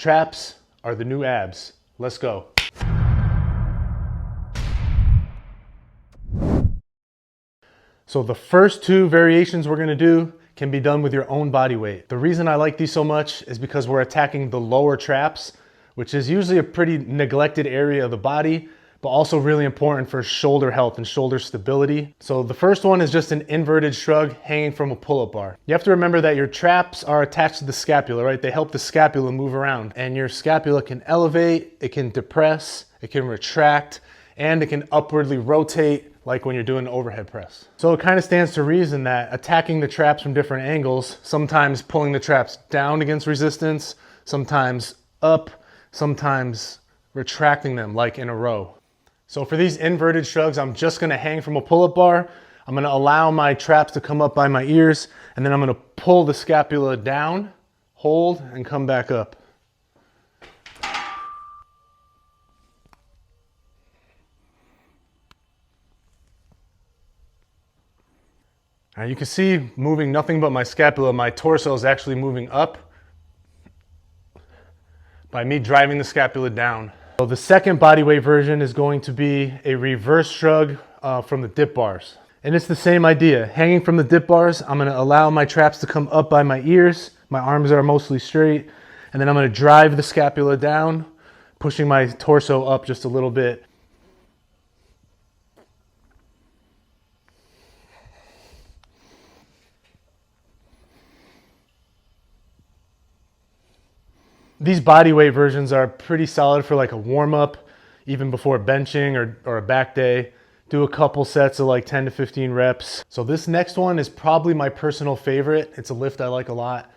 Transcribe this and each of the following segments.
Traps are the new abs. Let's go. So the first two variations we're gonna do can be done with your own body weight. The reason I like these so much is because we're attacking the lower traps, which is usually a pretty neglected area of the body, but also really important for shoulder health and shoulder stability. So the first one is just an inverted shrug hanging from a pull-up bar. You have to remember that your traps are attached to the scapula, right? They help the scapula move around, and your scapula can elevate, it can depress, it can retract, and it can upwardly rotate like when you're doing an overhead press. So it kind of stands to reason that attacking the traps from different angles, sometimes pulling the traps down against resistance, sometimes up, sometimes retracting them like in a row. So for these inverted shrugs, I'm just gonna hang from a pull-up bar. I'm gonna allow my traps to come up by my ears, and then I'm gonna pull the scapula down, hold, and come back up. Now you can see moving nothing but my scapula, my torso is actually moving up by me driving the scapula down. So the second bodyweight version is going to be a reverse shrug from the dip bars. And it's the same idea. Hanging from the dip bars, I'm gonna allow my traps to come up by my ears. My arms are mostly straight. And then I'm gonna drive the scapula down, pushing my torso up just a little bit. These bodyweight versions are pretty solid for like a warm-up, even before benching or a back day. Do a couple sets of like 10 to 15 reps. So this next one is probably my personal favorite. It's a lift I like a lot.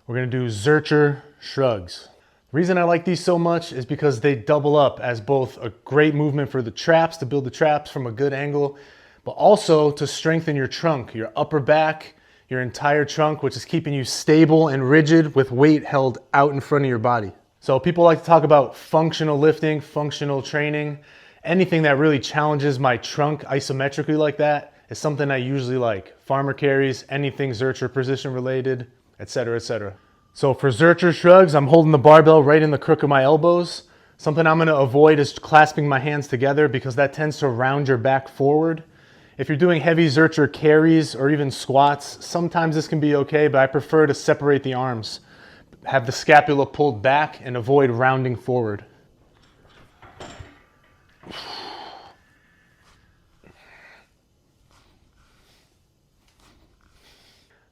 We're gonna do Zercher shrugs. The reason I like these so much is because they double up as both a great movement for the traps, to build the traps from a good angle, but also to strengthen your trunk, your upper back, your entire trunk, which is keeping you stable and rigid with weight held out in front of your body. So people like to talk about functional lifting, functional training. Anything that really challenges my trunk isometrically like that is something I usually like. Farmer carries, anything Zercher position related, etc., etc. So for Zercher shrugs, I'm holding the barbell right in the crook of my elbows. Something I'm gonna avoid is clasping my hands together because that tends to round your back forward. If you're doing heavy Zercher carries or even squats, sometimes this can be okay, but I prefer to separate the arms. Have the scapula pulled back and avoid rounding forward.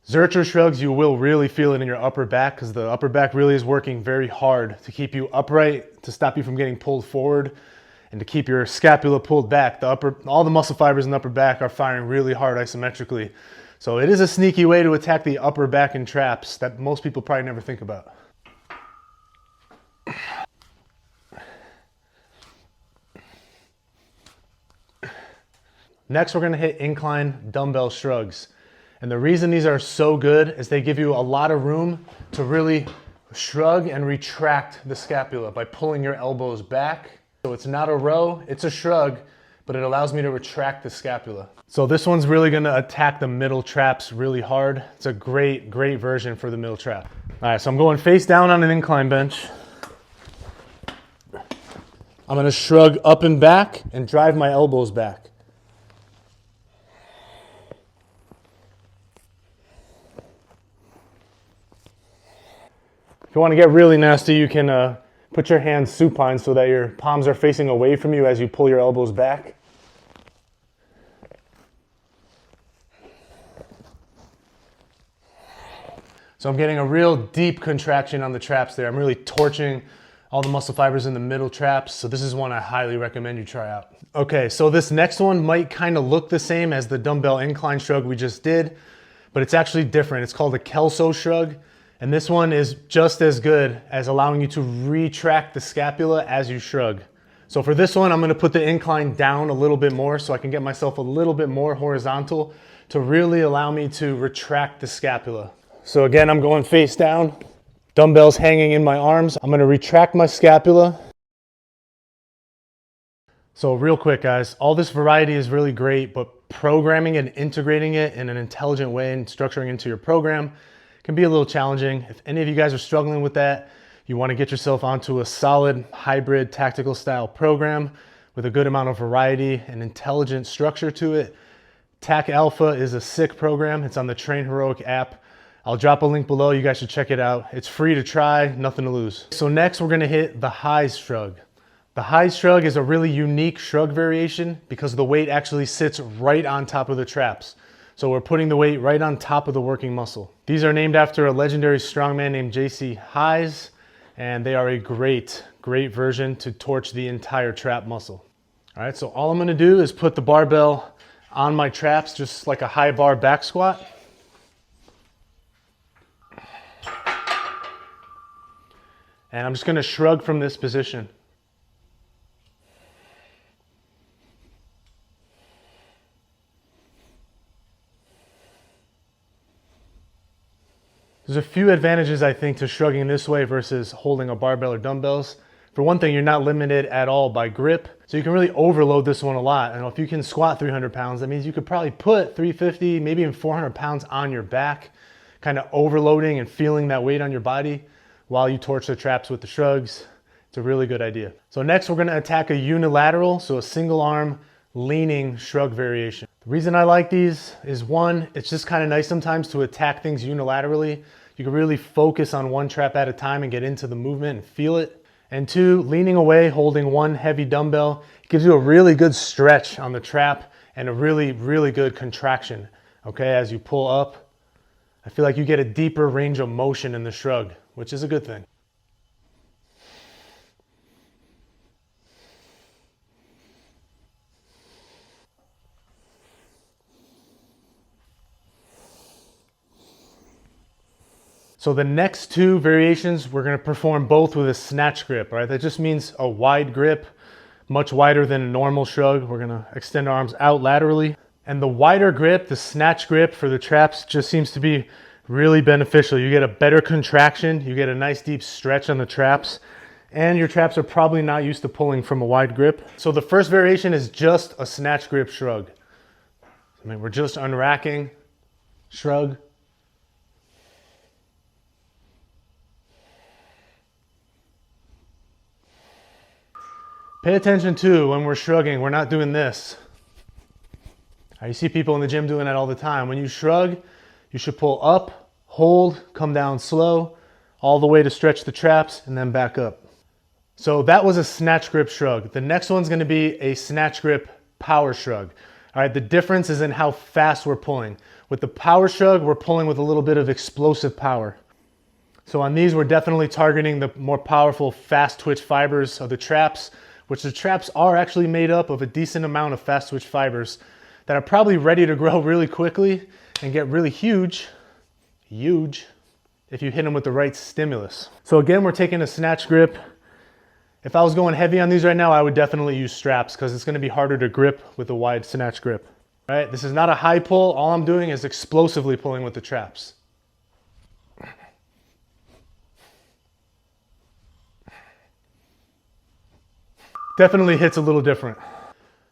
Zercher shrugs, you will really feel it in your upper back because the upper back really is working very hard to keep you upright, to stop you from getting pulled forward, and to keep your scapula pulled back. All the muscle fibers in the upper back are firing really hard isometrically. So it is a sneaky way to attack the upper back and traps that most people probably never think about. Next, we're gonna hit incline dumbbell shrugs. And the reason these are so good is they give you a lot of room to really shrug and retract the scapula by pulling your elbows back. So it's not a row, it's a shrug, but it allows me to retract the scapula. So this one's really gonna attack the middle traps really hard. It's a great, great version for the middle trap. All right, so I'm going face down on an incline bench. I'm gonna shrug up and back and drive my elbows back. If you wanna get really nasty, you can put your hands supine so that your palms are facing away from you as you pull your elbows back. So I'm getting a real deep contraction on the traps there. I'm really torching all the muscle fibers in the middle traps. So this is one I highly recommend you try out. Okay, so this next one might kind of look the same as the dumbbell incline shrug we just did, but it's actually different. It's called a Kelo shrug. And this one is just as good as allowing you to retract the scapula as you shrug. So for this one, I'm gonna put the incline down a little bit more so I can get myself a little bit more horizontal to really allow me to retract the scapula. So again, I'm going face down, dumbbells hanging in my arms. I'm gonna retract my scapula. So real quick, guys, all this variety is really great, but programming and integrating it in an intelligent way and structuring into your program can be a little challenging. If any of you guys are struggling with that, You want to get yourself onto a solid hybrid tactical style program with a good amount of variety and intelligent structure to it. Tac Alpha is a sick program. It's on the Train Heroic app. I'll drop a link below. You guys should check it out. It's free to try, nothing to lose. So next we're gonna hit the high shrug. The high shrug is a really unique shrug variation because the weight actually sits right on top of the traps. So we're putting the weight right on top of the working muscle. These are named after a legendary strongman named JC Highs, and they are a great version to torch the entire trap muscle. All right, so all I'm gonna do is put the barbell on my traps, just like a high bar back squat. And I'm just gonna shrug from this position. There's a few advantages, I think, to shrugging this way versus holding a barbell or dumbbells. For one thing, you're not limited at all by grip, so you can really overload this one a lot. And if you can squat 300 pounds, that means you could probably put 350, maybe even 400 pounds on your back, kind of overloading and feeling that weight on your body while you torch the traps with the shrugs. It's a really good idea. So next we're gonna attack a unilateral, so a single arm leaning shrug variation. The reason I like these is one, it's just kind of nice sometimes to attack things unilaterally. You can really focus on one trap at a time and get into the movement and feel it. And two, leaning away, holding one heavy dumbbell, gives you a really good stretch on the trap and a really good contraction. Okay, as you pull up, I feel like you get a deeper range of motion in the shrug, which is a good thing. So the next two variations, we're gonna perform both with a snatch grip, right? That just means a wide grip, much wider than a normal shrug. We're gonna extend our arms out laterally. And the wider grip, the snatch grip for the traps just seems to be really beneficial. You get a better contraction, you get a nice deep stretch on the traps, and your traps are probably not used to pulling from a wide grip. So the first variation is just a snatch grip shrug. I mean, we're just unracking, shrug. Pay attention too, when we're shrugging, we're not doing this. You see people in the gym doing that all the time. When you shrug, you should pull up, hold, come down slow, all the way to stretch the traps, and then back up. So that was a snatch grip shrug. The next one's gonna be a snatch grip power shrug. All right, the difference is in how fast we're pulling. With the power shrug, we're pulling with a little bit of explosive power. So on these, we're definitely targeting the more powerful, fast twitch fibers of the traps, which the traps are actually made up of a decent amount of fast twitch fibers that are probably ready to grow really quickly and get really huge if you hit them with the right stimulus. So again, we're taking a snatch grip. If I was going heavy on these right now, I would definitely use straps because it's gonna be harder to grip with a wide snatch grip. All right, this is not a high pull. All I'm doing is explosively pulling with the traps. Definitely hits a little different.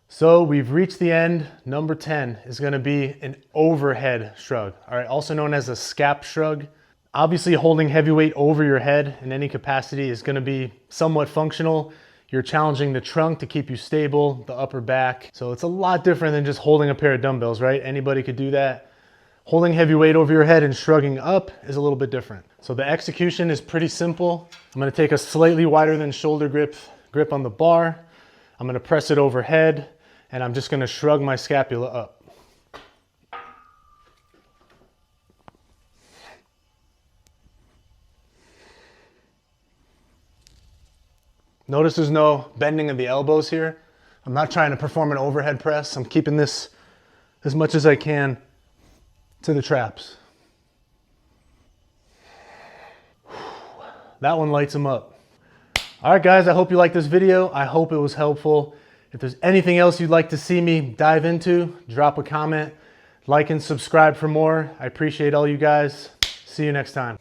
So we've reached the end. Number 10 is gonna be an overhead shrug, all right, also known as a scap shrug. Obviously holding heavy weight over your head in any capacity is gonna be somewhat functional. You're challenging the trunk to keep you stable, the upper back. So it's a lot different than just holding a pair of dumbbells, right? Anybody could do that. Holding heavy weight over your head and shrugging up is a little bit different. So the execution is pretty simple. I'm gonna take a slightly wider than shoulder grip on the bar. I'm gonna press it overhead and I'm just gonna shrug my scapula up. Notice there's no bending of the elbows here. I'm not trying to perform an overhead press. I'm keeping this as much as I can to the traps. That one lights them up. All right, guys, I hope you liked this video. I hope it was helpful. If there's anything else you'd like to see me dive into, drop a comment, like and subscribe for more. I appreciate all you guys. See you next time.